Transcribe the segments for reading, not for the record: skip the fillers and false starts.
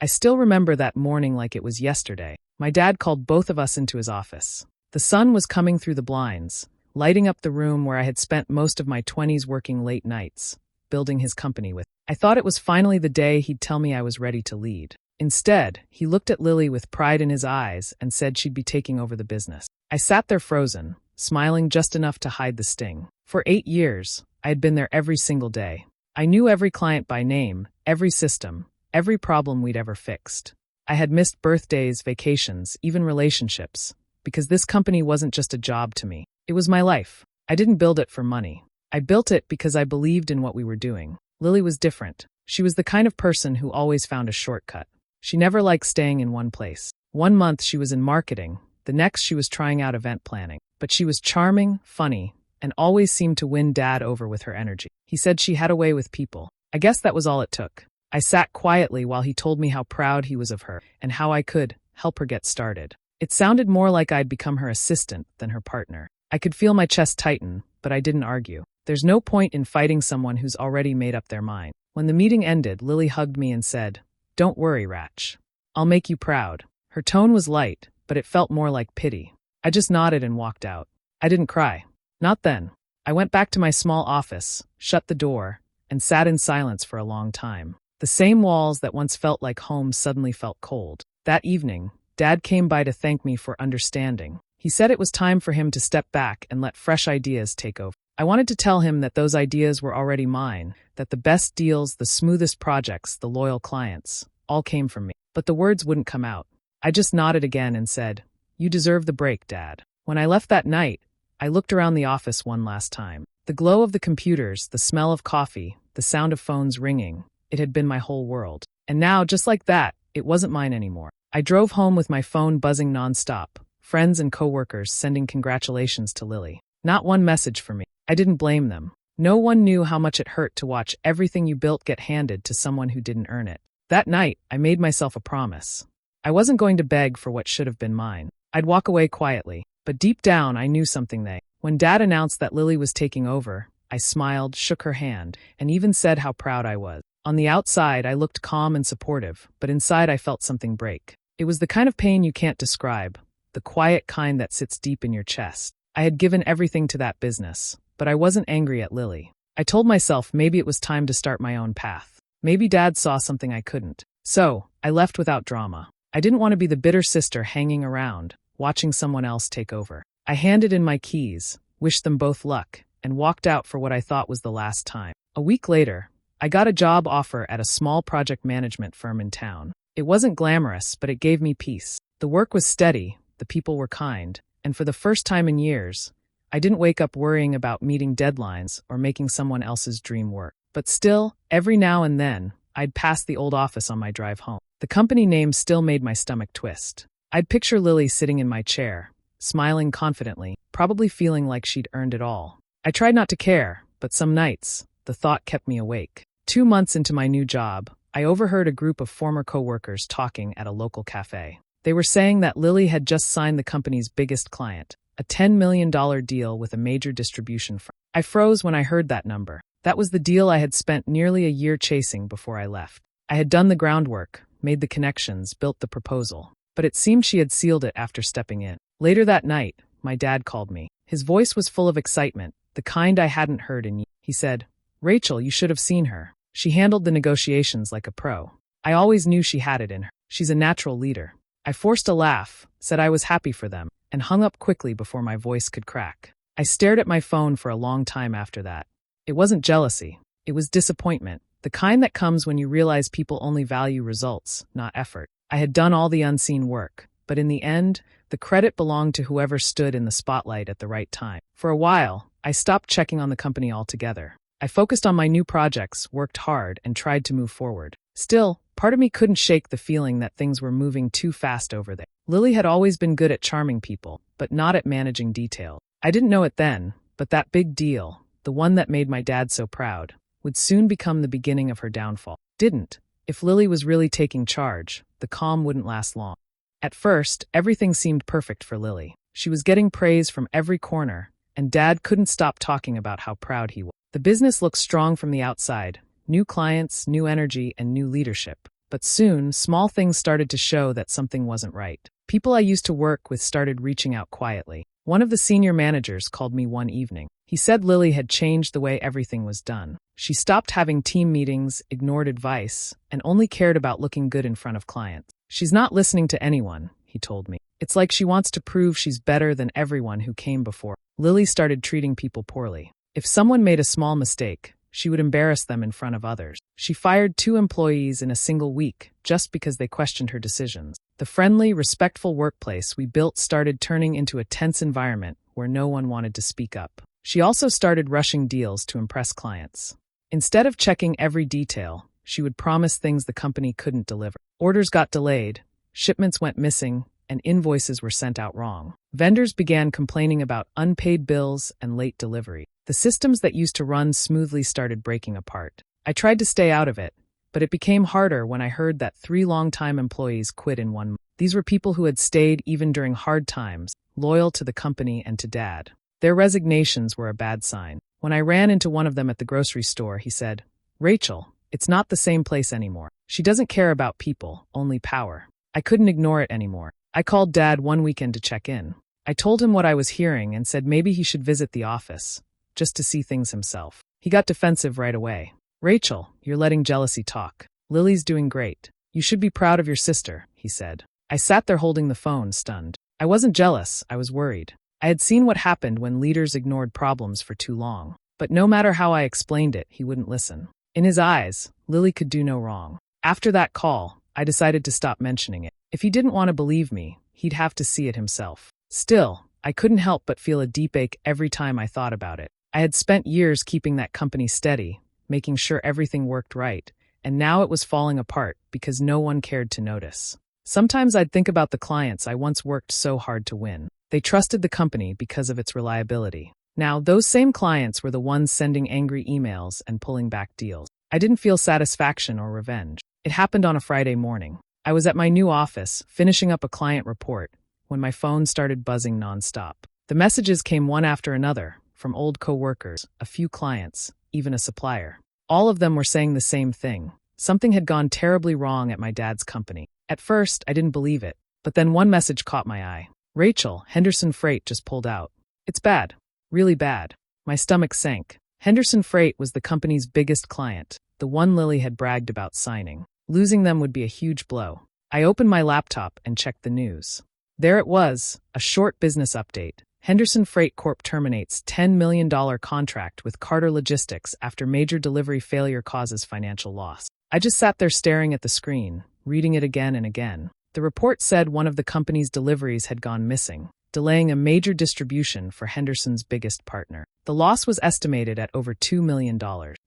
I still remember that morning like it was yesterday. My dad called both of us into his office. The sun was coming through the blinds, lighting up the room where I had spent most of my 20s working late nights, building his company with. I thought it was finally the day he'd tell me I was ready to lead. Instead, he looked at Lily with pride in his eyes and said she'd be taking over the business. I sat there frozen, smiling just enough to hide the sting. For 8 years, I had been there every single day. I knew every client by name, every system, every problem we'd ever fixed. I had missed birthdays, vacations, even relationships, because this company wasn't just a job to me. It was my life. I didn't build it for money. I built it because I believed in what we were doing. Lily was different. She was the kind of person who always found a shortcut. She never liked staying in one place. One month she was in marketing, the next she was trying out event planning. But she was charming, funny, and always seemed to win Dad over with her energy. He said she had a way with people. I guess that was all it took. I sat quietly while he told me how proud he was of her and how I could help her get started. It sounded more like I'd become her assistant than her partner. I could feel my chest tighten, but I didn't argue. There's no point in fighting someone who's already made up their mind. When the meeting ended, Lily hugged me and said, "Don't worry, Ratch. I'll make you proud." Her tone was light, but it felt more like pity. I just nodded and walked out. I didn't cry. Not then. I went back to my small office, shut the door, and sat in silence for a long time. The same walls that once felt like home suddenly felt cold. That evening, Dad came by to thank me for understanding. He said it was time for him to step back and let fresh ideas take over. I wanted to tell him that those ideas were already mine, that the best deals, the smoothest projects, the loyal clients, all came from me. But the words wouldn't come out. I just nodded again and said, "You deserve the break, Dad." When I left that night, I looked around the office one last time. The glow of the computers, the smell of coffee, the sound of phones ringing, it had been my whole world. And now, just like that, it wasn't mine anymore. I drove home with my phone buzzing nonstop, friends and coworkers sending congratulations to Lily. Not one message for me. I didn't blame them. No one knew how much it hurt to watch everything you built get handed to someone who didn't earn it. That night, I made myself a promise. I wasn't going to beg for what should have been mine. I'd walk away quietly, but deep down I knew something. When Dad announced that Lily was taking over, I smiled, shook her hand, and even said how proud I was. On the outside, I looked calm and supportive, but inside I felt something break. It was the kind of pain you can't describe, the quiet kind that sits deep in your chest. I had given everything to that business, but I wasn't angry at Lily. I told myself maybe it was time to start my own path. Maybe Dad saw something I couldn't. So, I left without drama. I didn't want to be the bitter sister hanging around, watching someone else take over. I handed in my keys, wished them both luck, and walked out for what I thought was the last time. A week later, I got a job offer at a small project management firm in town. It wasn't glamorous, but it gave me peace. The work was steady, the people were kind, and for the first time in years, I didn't wake up worrying about meeting deadlines or making someone else's dream work. But still, every now and then, I'd pass the old office on my drive home. The company name still made my stomach twist. I'd picture Lily sitting in my chair, smiling confidently, probably feeling like she'd earned it all. I tried not to care, but some nights, the thought kept me awake. 2 months into my new job, I overheard a group of former coworkers talking at a local cafe. They were saying that Lily had just signed the company's biggest client, a $10 million deal with a major distribution firm. I froze when I heard that number. That was the deal I had spent nearly a year chasing before I left. I had done the groundwork, made the connections, built the proposal. But it seemed she had sealed it after stepping in. Later that night, my dad called me. His voice was full of excitement, the kind I hadn't heard in years. He said, "Rachel, you should have seen her. She handled the negotiations like a pro. I always knew she had it in her. She's a natural leader." I forced a laugh, said I was happy for them, and hung up quickly before my voice could crack. I stared at my phone for a long time after that. It wasn't jealousy. It was disappointment, the kind that comes when you realize people only value results, not effort. I had done all the unseen work, but in the end, the credit belonged to whoever stood in the spotlight at the right time. For a while, I stopped checking on the company altogether. I focused on my new projects, worked hard, and tried to move forward. Still, part of me couldn't shake the feeling that things were moving too fast over there. Lily had always been good at charming people, but not at managing detail. I didn't know it then, but that big deal, the one that made my dad so proud, would soon become the beginning of her downfall. Didn't. If Lily was really taking charge, the calm wouldn't last long. At first, everything seemed perfect for Lily. She was getting praise from every corner, and Dad couldn't stop talking about how proud he was. The business looked strong from the outside. New clients, new energy, and new leadership. But soon, small things started to show that something wasn't right. People I used to work with started reaching out quietly. One of the senior managers called me one evening. He said Lily had changed the way everything was done. She stopped having team meetings, ignored advice, and only cared about looking good in front of clients. She's not listening to anyone, he told me. It's like she wants to prove she's better than everyone who came before. Lily started treating people poorly. If someone made a small mistake, she would embarrass them in front of others. She fired 2 employees in a single week just because they questioned her decisions. The friendly, respectful workplace we built started turning into a tense environment where no one wanted to speak up. She also started rushing deals to impress clients. Instead of checking every detail, she would promise things the company couldn't deliver. Orders got delayed, shipments went missing, and invoices were sent out wrong. Vendors began complaining about unpaid bills and late delivery. The systems that used to run smoothly started breaking apart. I tried to stay out of it, but it became harder when I heard that 3 longtime employees quit in 1 month. These were people who had stayed even during hard times, loyal to the company and to Dad. Their resignations were a bad sign. When I ran into one of them at the grocery store, he said, "Rachel, it's not the same place anymore. She doesn't care about people, only power." I couldn't ignore it anymore. I called Dad one weekend to check in. I told him what I was hearing and said maybe he should visit the office, just to see things himself. He got defensive right away. "Rachel, you're letting jealousy talk. Lily's doing great. You should be proud of your sister," he said. I sat there holding the phone, stunned. I wasn't jealous, I was worried. I had seen what happened when leaders ignored problems for too long. But no matter how I explained it, he wouldn't listen. In his eyes, Lily could do no wrong. After that call, I decided to stop mentioning it. If he didn't want to believe me, he'd have to see it himself. Still, I couldn't help but feel a deep ache every time I thought about it. I had spent years keeping that company steady, making sure everything worked right, and now it was falling apart because no one cared to notice. Sometimes I'd think about the clients I once worked so hard to win. They trusted the company because of its reliability. Now, those same clients were the ones sending angry emails and pulling back deals. I didn't feel satisfaction or revenge. It happened on a Friday morning. I was at my new office, finishing up a client report, when my phone started buzzing nonstop. The messages came one after another, from old coworkers, a few clients, even a supplier. All of them were saying the same thing. Something had gone terribly wrong at my dad's company. At first, I didn't believe it, but then one message caught my eye. "Rachel, Henderson Freight just pulled out. It's bad. Really bad." My stomach sank. Henderson Freight was the company's biggest client, the one Lily had bragged about signing. Losing them would be a huge blow. I opened my laptop and checked the news. There it was, a short business update. Henderson Freight Corp terminates $10 million contract with Carter Logistics after major delivery failure causes financial loss. I just sat there staring at the screen, reading it again and again. The report said one of the company's deliveries had gone missing, delaying a major distribution for Henderson's biggest partner. The loss was estimated at over $2 million.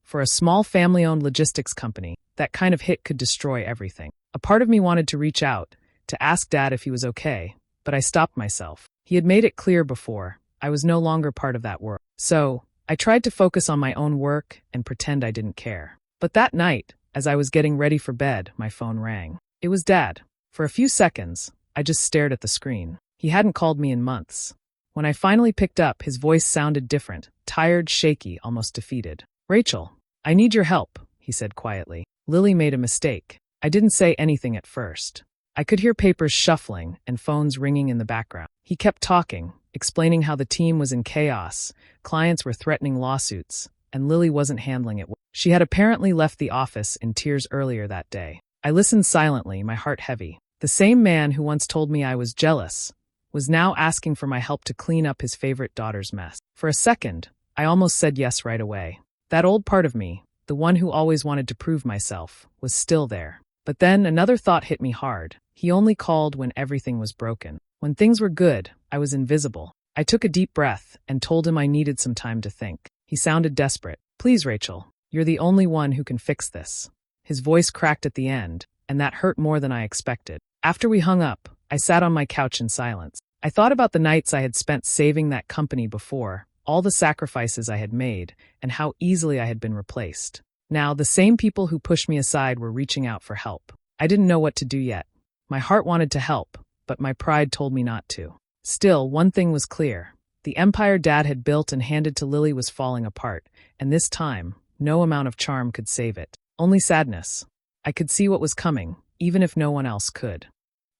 For a small family-owned logistics company, that kind of hit could destroy everything. A part of me wanted to reach out, to ask Dad if he was okay, but I stopped myself. He had made it clear before, I was no longer part of that world. So, I tried to focus on my own work and pretend I didn't care. But that night, as I was getting ready for bed, my phone rang. It was Dad. For a few seconds, I just stared at the screen. He hadn't called me in months. When I finally picked up, his voice sounded different, tired, shaky, almost defeated. "Rachel, I need your help," he said quietly. "Lily made a mistake." I didn't say anything at first. I could hear papers shuffling and phones ringing in the background. He kept talking, explaining how the team was in chaos, clients were threatening lawsuits, and Lily wasn't handling it well. She had apparently left the office in tears earlier that day. I listened silently, my heart heavy. The same man who once told me I was jealous was now asking for my help to clean up his favorite daughter's mess. For a second, I almost said yes right away. That old part of me, the one who always wanted to prove myself, was still there. But then another thought hit me hard. He only called when everything was broken. When things were good, I was invisible. I took a deep breath and told him I needed some time to think. He sounded desperate. "Please, Rachel, you're the only one who can fix this." His voice cracked at the end, and that hurt more than I expected. After we hung up, I sat on my couch in silence. I thought about the nights I had spent saving that company before, all the sacrifices I had made, and how easily I had been replaced. Now, the same people who pushed me aside were reaching out for help. I didn't know what to do yet. My heart wanted to help, but my pride told me not to. Still, one thing was clear. The empire Dad had built and handed to Lily was falling apart, and this time, no amount of charm could save it. Only sadness. I could see what was coming, even if no one else could.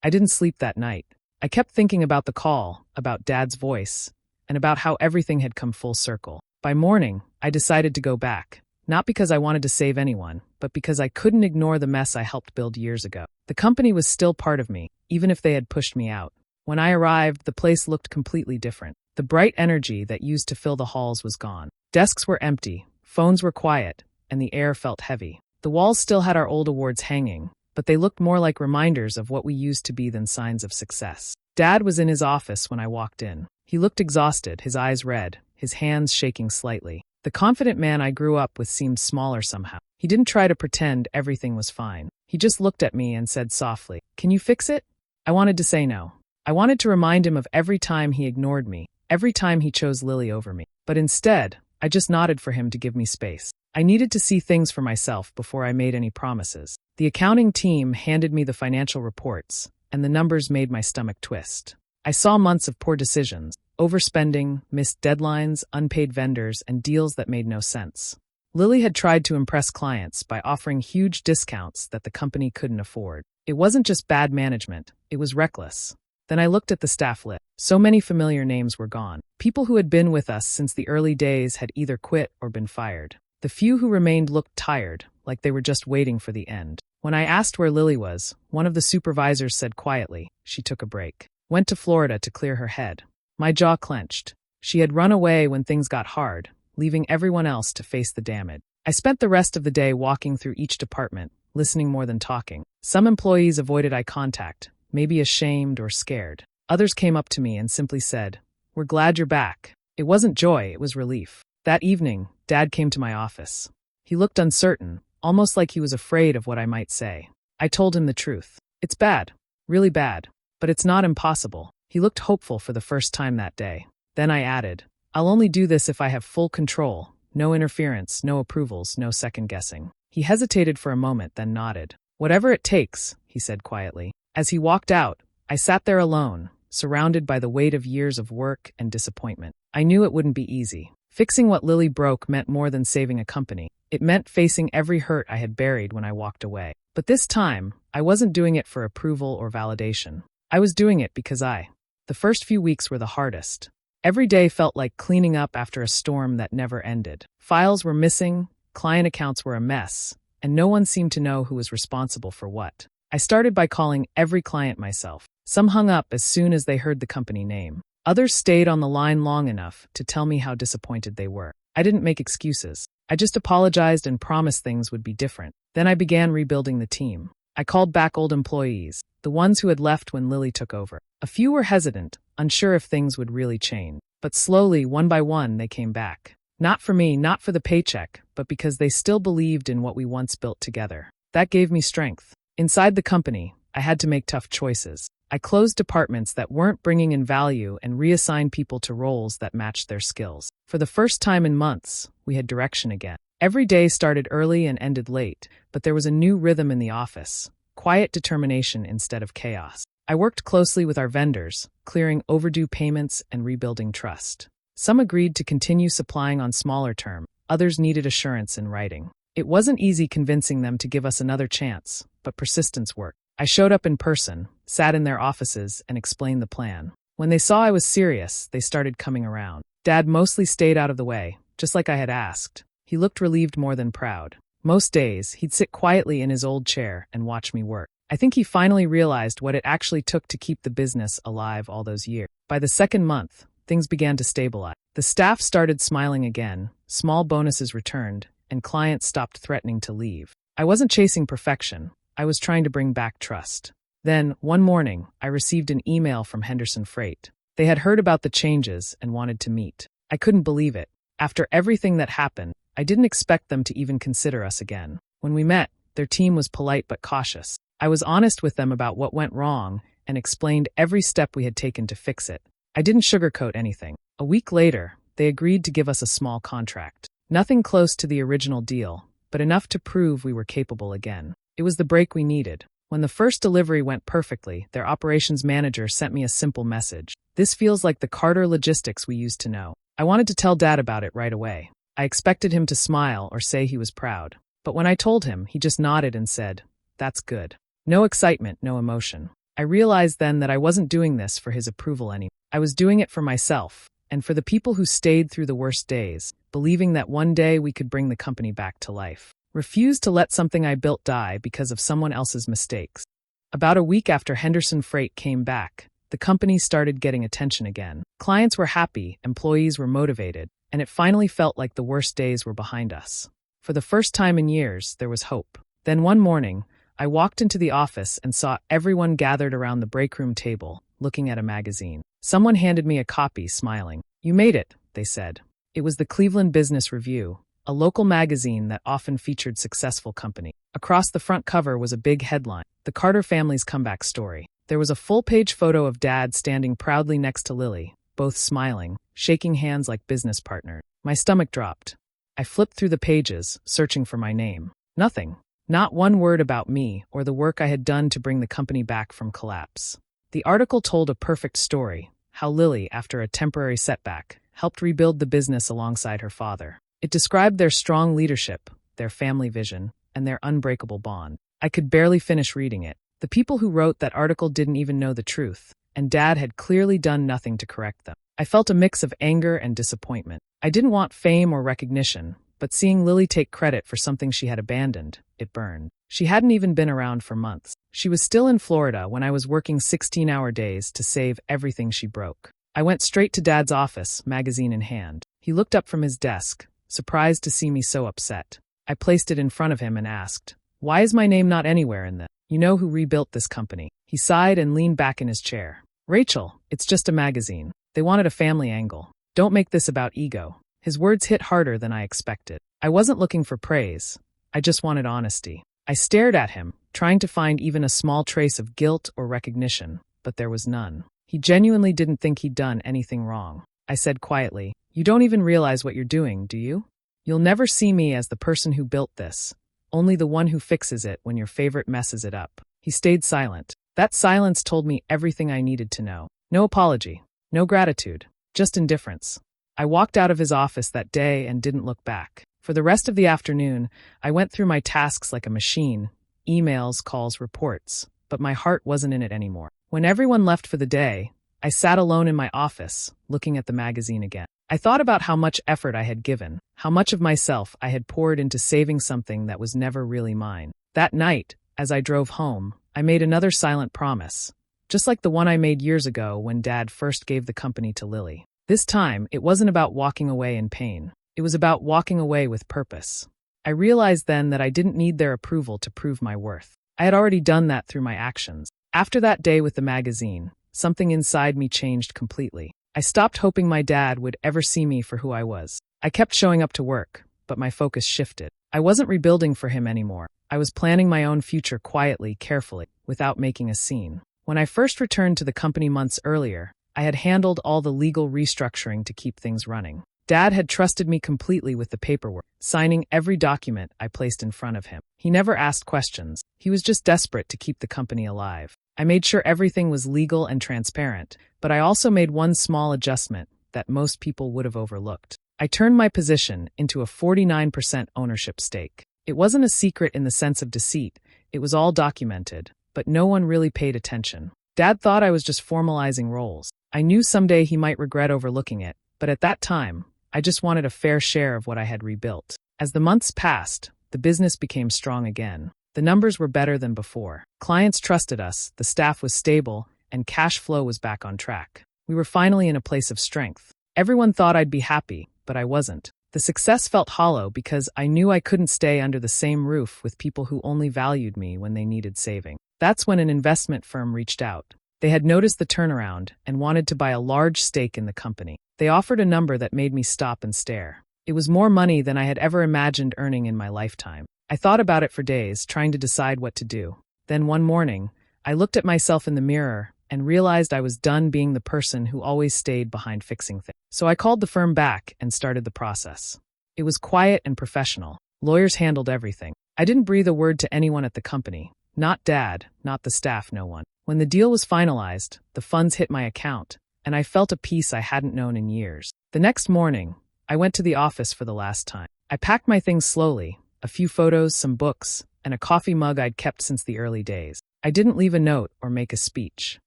I didn't sleep that night. I kept thinking about the call, about Dad's voice, and about how everything had come full circle. By morning, I decided to go back, not because I wanted to save anyone, but because I couldn't ignore the mess I helped build years ago. The company was still part of me, even if they had pushed me out. When I arrived, the place looked completely different. The bright energy that used to fill the halls was gone. Desks were empty, phones were quiet, and the air felt heavy. The walls still had our old awards hanging, but they looked more like reminders of what we used to be than signs of success. Dad was in his office when I walked in. He looked exhausted, his eyes red, his hands shaking slightly. The confident man I grew up with seemed smaller somehow. He didn't try to pretend everything was fine. He just looked at me and said softly, "Can you fix it?" I wanted to say no. I wanted to remind him of every time he ignored me, every time he chose Lily over me. But instead, I just nodded for him to give me space. I needed to see things for myself before I made any promises. The accounting team handed me the financial reports, and the numbers made my stomach twist. I saw months of poor decisions, overspending, missed deadlines, unpaid vendors, and deals that made no sense. Lily had tried to impress clients by offering huge discounts that the company couldn't afford. It wasn't just bad management, it was reckless. Then I looked at the staff list. So many familiar names were gone. People who had been with us since the early days had either quit or been fired. The few who remained looked tired, like they were just waiting for the end. When I asked where Lily was, one of the supervisors said quietly, she took a break. Went to Florida to clear her head. My jaw clenched. She had run away when things got hard, leaving everyone else to face the damage. I spent the rest of the day walking through each department, listening more than talking. Some employees avoided eye contact, maybe ashamed or scared. Others came up to me and simply said, "We're glad you're back." It wasn't joy, it was relief. That evening, Dad came to my office. He looked uncertain, almost like he was afraid of what I might say. I told him the truth. It's bad, really bad, but it's not impossible. He looked hopeful for the first time that day. Then I added, "I'll only do this if I have full control, no interference, no approvals, no second guessing." He hesitated for a moment, then nodded. "Whatever it takes," he said quietly. As he walked out, I sat there alone, surrounded by the weight of years of work and disappointment. I knew it wouldn't be easy. Fixing what Lily broke meant more than saving a company. It meant facing every hurt I had buried when I walked away. But this time, I wasn't doing it for approval or validation. I was doing it because The first few weeks were the hardest. Every day felt like cleaning up after a storm that never ended. Files were missing, client accounts were a mess, and no one seemed to know who was responsible for what. I started by calling every client myself. Some hung up as soon as they heard the company name. Others stayed on the line long enough to tell me how disappointed they were. I didn't make excuses. I just apologized and promised things would be different. Then I began rebuilding the team. I called back old employees, the ones who had left when Lily took over. A few were hesitant, unsure if things would really change. But slowly, one by one, they came back. Not for me, not for the paycheck, but because they still believed in what we once built together. That gave me strength. Inside the company, I had to make tough choices. I closed departments that weren't bringing in value and reassigned people to roles that matched their skills. For the first time in months, we had direction again. Every day started early and ended late, but there was a new rhythm in the office. Quiet determination instead of chaos. I worked closely with our vendors, clearing overdue payments and rebuilding trust. Some agreed to continue supplying on smaller terms, others needed assurance in writing. It wasn't easy convincing them to give us another chance, but persistence worked. I showed up in person, sat in their offices, and explained the plan. When they saw I was serious, they started coming around. Dad mostly stayed out of the way, just like I had asked. He looked relieved more than proud. Most days, he'd sit quietly in his old chair and watch me work. I think he finally realized what it actually took to keep the business alive all those years. By the second month, things began to stabilize. The staff started smiling again, small bonuses returned, and clients stopped threatening to leave. I wasn't chasing perfection. I was trying to bring back trust. Then, one morning, I received an email from Henderson Freight. They had heard about the changes and wanted to meet. I couldn't believe it. After everything that happened, I didn't expect them to even consider us again. When we met, their team was polite but cautious. I was honest with them about what went wrong and explained every step we had taken to fix it. I didn't sugarcoat anything. A week later, they agreed to give us a small contract. Nothing close to the original deal, but enough to prove we were capable again. It was the break we needed. When the first delivery went perfectly, their operations manager sent me a simple message. "This feels like the Carter logistics we used to know." I wanted to tell Dad about it right away. I expected him to smile or say he was proud. But when I told him, he just nodded and said, That's good. No excitement, no emotion. I realized then that I wasn't doing this for his approval anymore. I was doing it for myself, and for the people who stayed through the worst days, believing that one day we could bring the company back to life. Refused to let something I built die because of someone else's mistakes. About a week after Henderson Freight came back, the company started getting attention again. Clients were happy, employees were motivated, and it finally felt like the worst days were behind us. For the first time in years, there was hope. Then one morning, I walked into the office and saw everyone gathered around the break room table, looking at a magazine. Someone handed me a copy, smiling. "You made it," they said. It was the Cleveland Business Review, a local magazine that often featured successful companies. Across the front cover was a big headline, "The Carter Family's Comeback Story." There was a full-page photo of Dad standing proudly next to Lily, both smiling, shaking hands like business partners. My stomach dropped. I flipped through the pages, searching for my name. Nothing. Not one word about me or the work I had done to bring the company back from collapse. The article told a perfect story, how Lily, after a temporary setback, helped rebuild the business alongside her father. It described their strong leadership, their family vision, and their unbreakable bond. I could barely finish reading it. The people who wrote that article didn't even know the truth, and Dad had clearly done nothing to correct them. I felt a mix of anger and disappointment. I didn't want fame or recognition, but seeing Lily take credit for something she had abandoned, it burned. She hadn't even been around for months. She was still in Florida when I was working 16-hour days to save everything she broke. I went straight to Dad's office, magazine in hand. He looked up from his desk, surprised to see me so upset. I placed it in front of him and asked, "Why is my name not anywhere in this? You know who rebuilt this company?" He sighed and leaned back in his chair. "Rachel, it's just a magazine. They wanted a family angle. Don't make this about ego." His words hit harder than I expected. I wasn't looking for praise. I just wanted honesty. I stared at him, trying to find even a small trace of guilt or recognition, but there was none. He genuinely didn't think he'd done anything wrong. I said quietly, "You don't even realize what you're doing, do you? You'll never see me as the person who built this, only the one who fixes it when your favorite messes it up." He stayed silent. That silence told me everything I needed to know. No apology, no gratitude, just indifference. I walked out of his office that day and didn't look back. For the rest of the afternoon, I went through my tasks like a machine, emails, calls, reports, but my heart wasn't in it anymore. When everyone left for the day, I sat alone in my office, looking at the magazine again. I thought about how much effort I had given, how much of myself I had poured into saving something that was never really mine. That night, as I drove home, I made another silent promise, just like the one I made years ago when Dad first gave the company to Lily. This time, it wasn't about walking away in pain. It was about walking away with purpose. I realized then that I didn't need their approval to prove my worth. I had already done that through my actions. After that day with the magazine, something inside me changed completely. I stopped hoping my dad would ever see me for who I was. I kept showing up to work, but my focus shifted. I wasn't rebuilding for him anymore. I was planning my own future quietly, carefully, without making a scene. When I first returned to the company months earlier, I had handled all the legal restructuring to keep things running. Dad had trusted me completely with the paperwork, signing every document I placed in front of him. He never asked questions. He was just desperate to keep the company alive. I made sure everything was legal and transparent, but I also made one small adjustment that most people would have overlooked. I turned my position into a 49% ownership stake. It wasn't a secret in the sense of deceit. It was all documented, but no one really paid attention. Dad thought I was just formalizing roles. I knew someday he might regret overlooking it, but at that time, I just wanted a fair share of what I had rebuilt. As the months passed, the business became strong again. The numbers were better than before. Clients trusted us, the staff was stable, and cash flow was back on track. We were finally in a place of strength. Everyone thought I'd be happy, but I wasn't. The success felt hollow because I knew I couldn't stay under the same roof with people who only valued me when they needed saving. That's when an investment firm reached out. They had noticed the turnaround and wanted to buy a large stake in the company. They offered a number that made me stop and stare. It was more money than I had ever imagined earning in my lifetime. I thought about it for days, trying to decide what to do. Then one morning, I looked at myself in the mirror and realized I was done being the person who always stayed behind fixing things. So I called the firm back and started the process. It was quiet and professional. Lawyers handled everything. I didn't breathe a word to anyone at the company. Not Dad, not the staff, no one. When the deal was finalized, the funds hit my account, and I felt a peace I hadn't known in years. The next morning, I went to the office for the last time. I packed my things slowly, a few photos, some books, and a coffee mug I'd kept since the early days. I didn't leave a note or make a speech.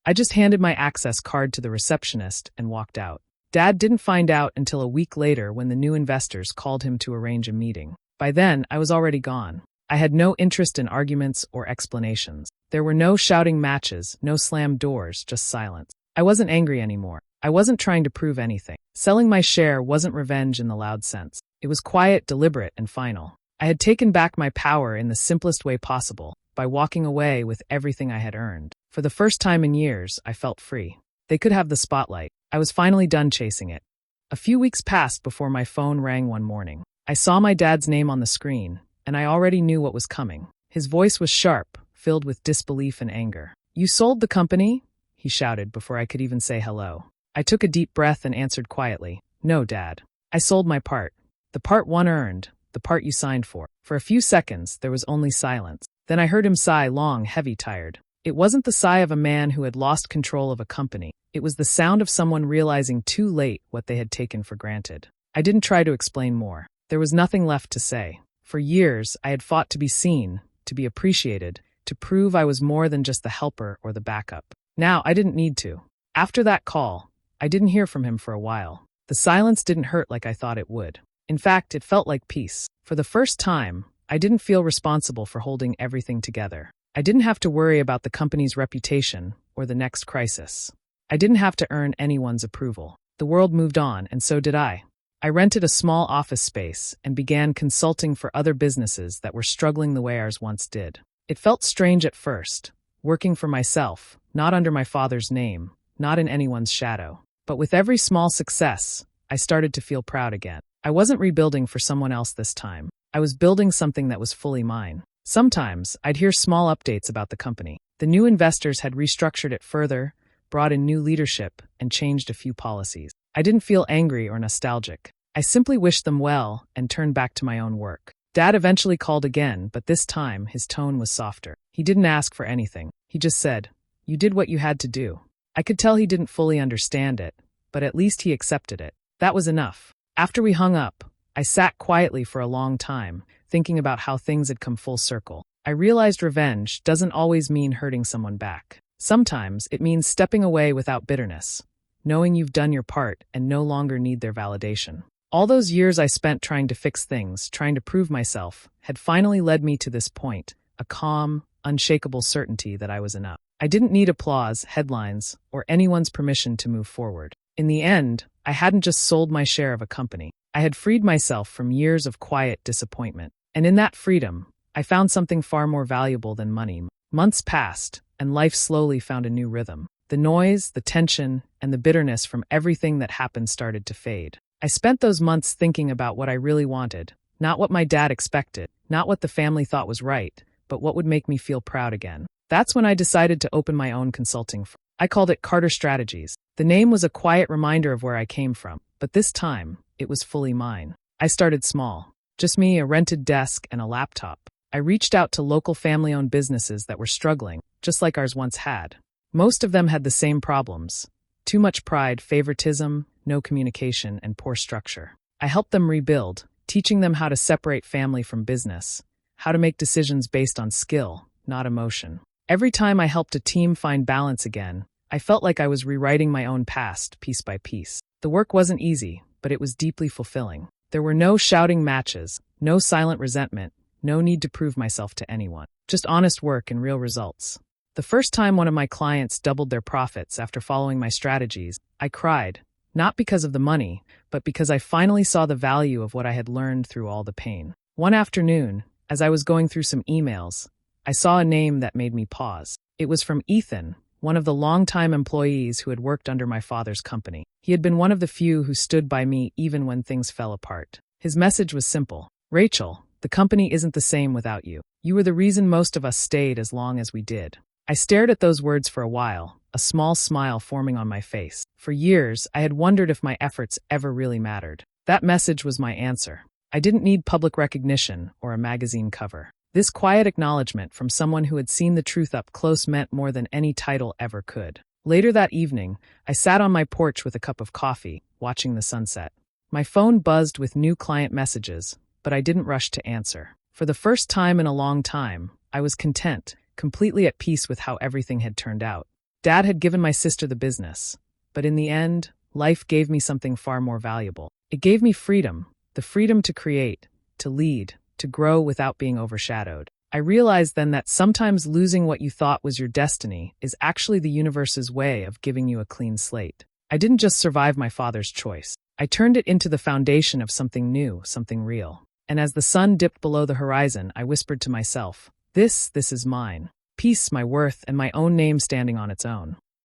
I just handed my access card to the receptionist and walked out. Dad didn't find out until a week later when the new investors called him to arrange a meeting. By then, I was already gone. I had no interest in arguments or explanations. There were no shouting matches, no slammed doors, just silence. I wasn't angry anymore. I wasn't trying to prove anything. Selling my share wasn't revenge in the loud sense. It was quiet, deliberate, and final. I had taken back my power in the simplest way possible, by walking away with everything I had earned. For the first time in years, I felt free. They could have the spotlight. I was finally done chasing it. A few weeks passed before my phone rang one morning. I saw my dad's name on the screen, and I already knew what was coming. His voice was sharp, filled with disbelief and anger. "You sold the company?" he shouted before I could even say hello. I took a deep breath and answered quietly, "No, Dad. I sold my part. The part one earned, the part you signed for." For a few seconds, there was only silence. Then I heard him sigh, long, heavy, tired. It wasn't the sigh of a man who had lost control of a company. It was the sound of someone realizing too late what they had taken for granted. I didn't try to explain more. There was nothing left to say. For years, I had fought to be seen, to be appreciated, to prove I was more than just the helper or the backup. Now, I didn't need to. After that call, I didn't hear from him for a while. The silence didn't hurt like I thought it would. In fact, it felt like peace. For the first time, I didn't feel responsible for holding everything together. I didn't have to worry about the company's reputation or the next crisis. I didn't have to earn anyone's approval. The world moved on, and so did I. I rented a small office space and began consulting for other businesses that were struggling the way ours once did. It felt strange at first, working for myself, not under my father's name, not in anyone's shadow. But with every small success, I started to feel proud again. I wasn't rebuilding for someone else this time. I was building something that was fully mine. Sometimes, I'd hear small updates about the company. The new investors had restructured it further, brought in new leadership, and changed a few policies. I didn't feel angry or nostalgic. I simply wished them well and turned back to my own work. Dad eventually called again, but this time his tone was softer. He didn't ask for anything. He just said, "You did what you had to do." I could tell he didn't fully understand it, but at least he accepted it. That was enough. After we hung up, I sat quietly for a long time, thinking about how things had come full circle. I realized revenge doesn't always mean hurting someone back. Sometimes it means stepping away without bitterness, knowing you've done your part and no longer need their validation. All those years I spent trying to fix things, trying to prove myself, had finally led me to this point, a calm, unshakable certainty that I was enough. I didn't need applause, headlines, or anyone's permission to move forward. In the end, I hadn't just sold my share of a company. I had freed myself from years of quiet disappointment. And in that freedom, I found something far more valuable than money. Months passed, and life slowly found a new rhythm. The noise, the tension, and the bitterness from everything that happened started to fade. I spent those months thinking about what I really wanted, not what my dad expected, not what the family thought was right, but what would make me feel proud again. That's when I decided to open my own consulting firm. I called it Carter Strategies. The name was a quiet reminder of where I came from, but this time, it was fully mine. I started small. Just me, a rented desk, and a laptop. I reached out to local family-owned businesses that were struggling, just like ours once had. Most of them had the same problems. Too much pride, favoritism, no communication, and poor structure. I helped them rebuild, teaching them how to separate family from business, how to make decisions based on skill, not emotion. Every time I helped a team find balance again, I felt like I was rewriting my own past, piece by piece. The work wasn't easy, but it was deeply fulfilling. There were no shouting matches, no silent resentment, no need to prove myself to anyone. Just honest work and real results. The first time one of my clients doubled their profits after following my strategies, I cried, not because of the money, but because I finally saw the value of what I had learned through all the pain. One afternoon, as I was going through some emails, I saw a name that made me pause. It was from Ethan, one of the longtime employees who had worked under my father's company. He had been one of the few who stood by me even when things fell apart. His message was simple. "Rachel, the company isn't the same without you. You were the reason most of us stayed as long as we did." I stared at those words for a while, a small smile forming on my face. For years, I had wondered if my efforts ever really mattered. That message was my answer. I didn't need public recognition or a magazine cover. This quiet acknowledgement from someone who had seen the truth up close meant more than any title ever could. Later that evening, I sat on my porch with a cup of coffee, watching the sunset. My phone buzzed with new client messages, but I didn't rush to answer. For the first time in a long time, I was content, completely at peace with how everything had turned out. Dad had given my sister the business, but in the end, life gave me something far more valuable. It gave me freedom, the freedom to create, to lead, to grow without being overshadowed. I realized then that sometimes losing what you thought was your destiny is actually the universe's way of giving you a clean slate. I didn't just survive my father's choice. I turned it into the foundation of something new, something real. And as the sun dipped below the horizon, I whispered to myself, this is mine. Peace, my worth, and my own name standing on its own.